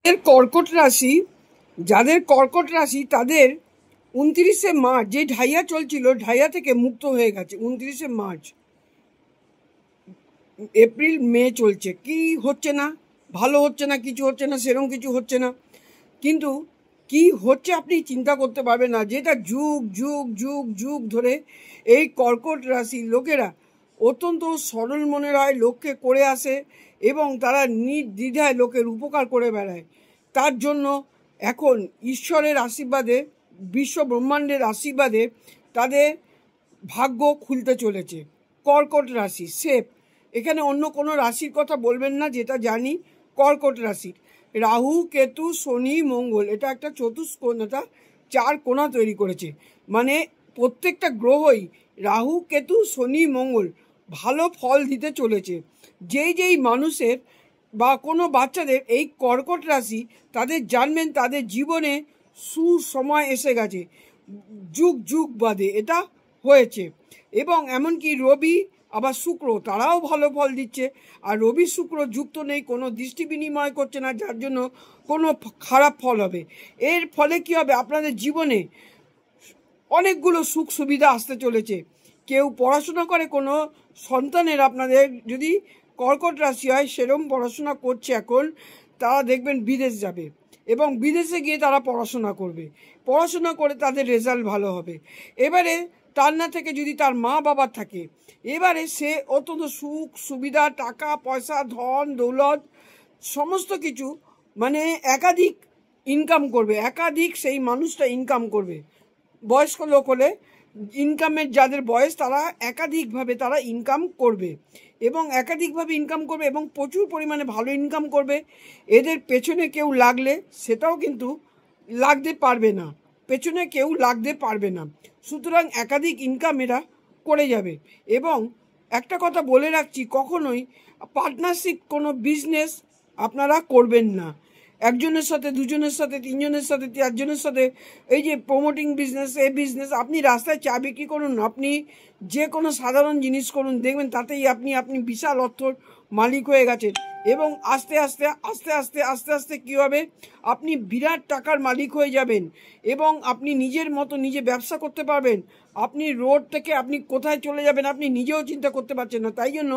কর্কট রাশি, যাদের কর্কট রাশি তাদের 29শে মার্চ যে ঢাইয়া চলছিল, ঢাইয়া থেকে মুক্ত হয়ে গেছে। 29শে মার্চ, এপ্রিল, মে চলছে। কি হচ্ছে না, ভালো হচ্ছে না, কিছু হচ্ছে না, সেরকম কিছু হচ্ছে না। কিন্তু কি হচ্ছে আপনি চিন্তা করতে পারবেন না। যেটা যুগ যুগ যুগ যুগ ধরে এই কর্কট রাশির লোকেরা অত্যন্ত সরল মনের হয়, লোককে করে আসে এবং তারা নির্দ্বিধায় লোকের উপকার করে বেড়ায়। তার জন্য এখন ঈশ্বরের আশীর্বাদে, বিশ্ব ব্রহ্মাণ্ডের আশীর্বাদে তাদের ভাগ্য খুলতে চলেছে। কর্কট রাশি সেফ। এখানে অন্য কোনো রাশির কথা বলবেন না, যেটা জানি কর্কট রাশির। রাহু, কেতু, শনি, মঙ্গল, এটা একটা চতুষ্কোণতা, চার কোণা তৈরি করেছে। মানে প্রত্যেকটা গ্রহই রাহু, কেতু, শনি, মঙ্গল ভালো ফল দিতে চলেছে। যেই মানুষের বা কোনো বাচ্চাদের এই কর্কট রাশি, তাদের জানবেন তাদের জীবনে সুসময় এসে গেছে। যুগ যুগ বাদে এটা হয়েছে। এবং এমনকি রবি আবার শুক্র, তারাও ভালো ফল দিচ্ছে। আর রবি শুক্র যুক্ত নেই, কোনো দৃষ্টি বিনিময় করছে না, যার জন্য কোনো খারাপ ফল হবে। এর ফলে কি হবে, আপনাদের জীবনে অনেকগুলো সুখ সুবিধা আসতে চলেছে। কেউ পড়াশোনা করে, কোনো সন্তানের আপনাদের যদি কর্কট রাশি হয়, সেরকম পড়াশোনা করছে এখন, তারা দেখবেন বিদেশ যাবে এবং বিদেশে গিয়ে তারা পড়াশোনা করবে। পড়াশোনা করে তাদের রেজাল্ট ভালো হবে। এবারে তার না থেকে যদি তার মা বাবার থাকে, এবারে সে অত্যন্ত সুখ সুবিধা, টাকা পয়সা, ধন দৌলত, সমস্ত কিছু, মানে একাধিক ইনকাম করবে, একাধিক সেই মানুষটা ইনকাম করবে। বয়স্ক লোক হলে ইনকামের যাদের বয়স, তারা একাধিকভাবে তারা ইনকাম করবে এবং একাধিকভাবে ইনকাম করবে এবং প্রচুর পরিমাণে ভালো ইনকাম করবে। এদের পেছনে কেউ লাগলে সেটাও কিন্তু লাগতে পারবে না, পেছনে কেউ লাগতে পারবে না। সুতরাং একাধিক ইনকাম এরা করে যাবে। এবং একটা কথা বলে রাখছি, কখনোই পার্টনারশিপ কোনো বিজনেস আপনারা করবেন না। একজনের সাথে, দুজনের সাথে, তিনজনের সাথে, চারজনের সাথে, এই যে প্রমোটিং বিজনেস, এই বিজনেস, আপনি রাস্তায় চা বিক্রি করুন, আপনি যে কোনো সাধারণ জিনিস করুন, দেখবেন তাতেই আপনি বিশাল অর্থর মালিক হয়ে গেছেন। এবং আস্তে আস্তে আস্তে আস্তে আস্তে আস্তে কী হবে, আপনি বিরাট টাকার মালিক হয়ে যাবেন এবং আপনি নিজের মতো নিজে ব্যবসা করতে পারবেন। আপনি রোড থেকে আপনি কোথায় চলে যাবেন আপনি নিজেও চিন্তা করতে পারছেন না। তাই জন্য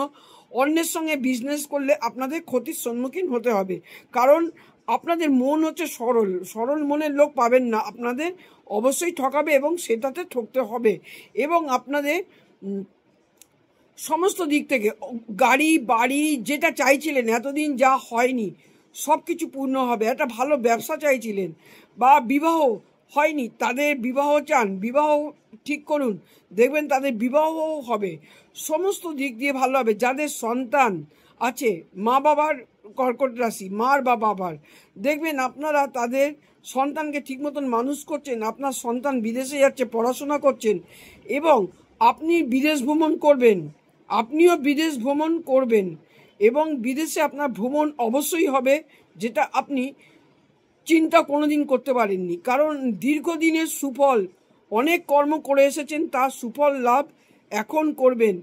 অন্যের সঙ্গে বিজনেস করলে আপনাদের ক্ষতির সম্মুখীন হতে হবে। কারণ আপনাদের মন হচ্ছে সরল, সরল মনের লোক পাবেন না, আপনাদের অবশ্যই ঠকাবে এবং সেটাতে ঠকতে হবে। এবং আপনাদের সমস্ত দিক থেকে গাড়ি বাড়ি যেটা চাইছিলেন এতদিন, যা হয়নি, সব কিছু পূর্ণ হবে। একটা ভালো ব্যবসা চাইছিলেন বা বিবাহ হয়নি, তাদের বিবাহ চান, বিবাহ ঠিক করুন, দেখবেন তাদের বিবাহও হবে। সমস্ত দিক দিয়ে ভালো হবে। যাদের সন্তান আছে, মা বাবার কর্কট রাশি, মার বা বাবার, দেখবেন আপনারা তাদের সন্তানকে ঠিক মতন মানুষ করছেন। আপনার সন্তান বিদেশে যাচ্ছে, পড়াশোনা করছেন এবং আপনি বিদেশ ভ্রমণ করবেন, আপনিও বিদেশ ভ্রমণ করবেন এবং বিদেশে আপনার ভ্রমণ অবশ্যই হবে, যেটা আপনি চিন্তা কোনোদিন করতে পারেননি। কারণ দীর্ঘদিনের সুফল, অনেক কর্ম করে এসেছেন, তার সুফল লাভ এখন করবেন।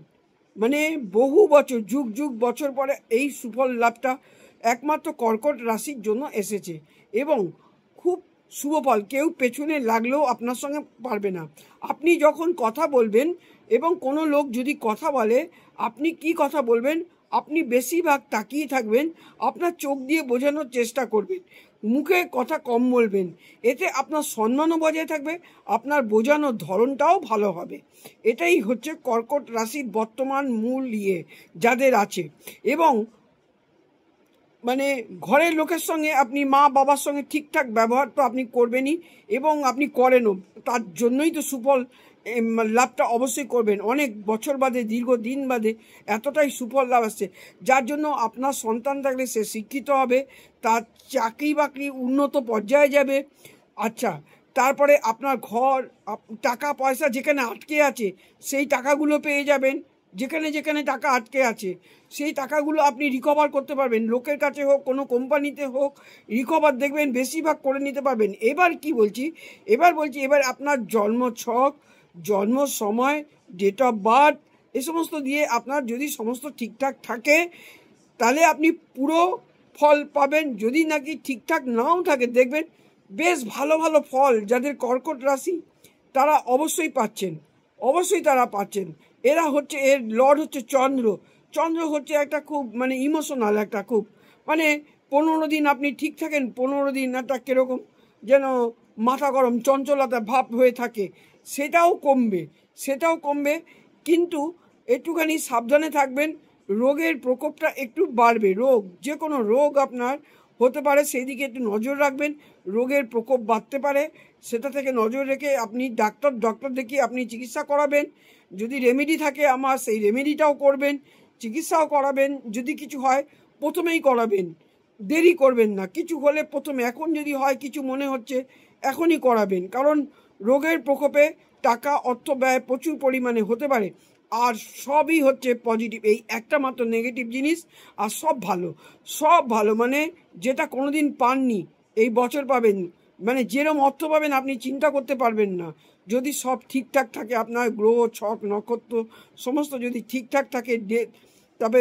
মানে বহু বছর, যুগ যুগ বছর পরে এই সুফল লাভটা একমাত্র কর্কট রাশির জন্য এসেছে এবং খুব শুভ ফল। কেউ পেছনে লাগলেও আপনার সঙ্গে পারবে না। আপনি যখন কথা বলবেন এবং কোনো লোক যদি কথা বলে, আপনি কি কথা বলবেন, আপনি বেশিরভাগ তাকিয়ে থাকবেন, আপনার চোখ দিয়ে বোঝানোর চেষ্টা করবেন, মুখে কথা কম বলবেন। এতে আপনার সম্মানও বজায় থাকবে, আপনার বোঝানোর ধরনটাও ভালো হবে। এটাই হচ্ছে কর্কট রাশির বর্তমান মূল যাদের আছে। এবং মানে ঘরের লোকের সঙ্গে আপনি, মা বাবার সঙ্গে ঠিকঠাক ব্যবহার তো আপনি করবেনই এবং আপনি করেনও, তার জন্যই তো সুফল লাভটা অবশ্যই করবেন। অনেক বছর বাদে, দীর্ঘদিন বাদে এতটাই সুফল লাভ আসছে, যার জন্য আপনার সন্তান থাকলে সে শিক্ষিত হবে, তার চাকরি বাকরি উন্নত পর্যায়ে যাবে। আচ্ছা, তারপরে আপনার ঘর, টাকা পয়সা যেখানে আটকে আছে সেই টাকাগুলো পেয়ে যাবেন। যেখানে যেখানে টাকা আটকে আছে সেই টাকাগুলো আপনি রিকভার করতে পারবেন, লোকের কাছে হোক, কোনো কোম্পানিতে হোক, রিকভার দেখবেন বেশিরভাগ করে নিতে পারবেন। এবার কি বলছি, এবার আপনার জন্ম ছক, জন্ম সময়, ডেট অফ বার্থ, এ সমস্ত দিয়ে আপনার যদি সমস্ত ঠিকঠাক থাকে, তাহলে আপনি পুরো ফল পাবেন। যদি নাকি ঠিকঠাক নাও থাকে, দেখবেন বেশ ভালো ভালো ফল যাদের কর্কট রাশি তারা অবশ্যই পাচ্ছেন, অবশ্যই তারা পাচ্ছেন। এরা হচ্ছে, এর লর্ড হচ্ছে চন্দ্র। চন্দ্র হচ্ছে একটা খুব মানে ইমোশনাল, একটা খুব মানে 15 দিন আপনি ঠিক থাকেন, 15 দিন একটা কীরকম যেন মাথা গরম চঞ্চলতা ভাব হয়ে থাকে, সেটাও কমবে, সেটাও কমবে। কিন্তু একটুখানি সাবধানে থাকবেন, রোগের প্রকোপটা একটু বাড়বে, রোগ যে কোনো রোগ আপনার হতে পারে, সেই দিকে একটু নজর রাখবেন। রোগের প্রকোপ বাড়তে পারে, সেটা থেকে নজর রেখে আপনি ডক্টর দেখিয়ে আপনি চিকিৎসা করাবেন। যদি রেমেডি থাকে আমার, সেই রেমেডিটাও করবেন, চিকিৎসাও করাবেন। যদি কিছু হয় প্রথমেই করাবেন, দেরি করবেন না। কিছু হলে প্রথমে, এখন যদি হয় কিছু মনে হচ্ছে এখনই করাবেন, কারণ রোগের প্রকোপে টাকা অর্থ ব্যয় প্রচুর পরিমাণে হতে পারে। আর সবই হচ্ছে পজিটিভ, এই একটা মাত্র নেগেটিভ জিনিস, আর সব ভালো, সব ভালো। মানে যেটা কোনোদিন পাননি এই বছর পাবেন, মানে যেরম অর্থ পাবেন আপনি চিন্তা করতে পারবেন না। যদি সব ঠিকঠাক থাকে, আপনার গ্রহ ছক নক্ষত্র সমস্ত যদি ঠিকঠাক থাকে, তবে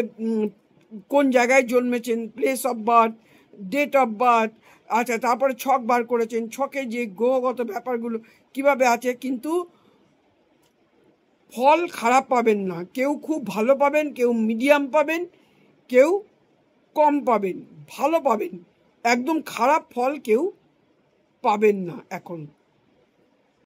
কোন জায়গায় জন্মেছেন, place of birth, date of birth, আচ্ছা তারপরে ছক বার করেছেন, ছকে যে গ্রহগত ব্যাপারগুলো কিভাবে আছে, কিন্তু ফল খারাপ পাবেন না। কেউ খুব ভালো পাবেন, কেউ মিডিয়াম পাবেন, কেউ কম পাবেন, ভালো পাবেন। একদম খারাপ ফল কেউ পাবেন না এখন।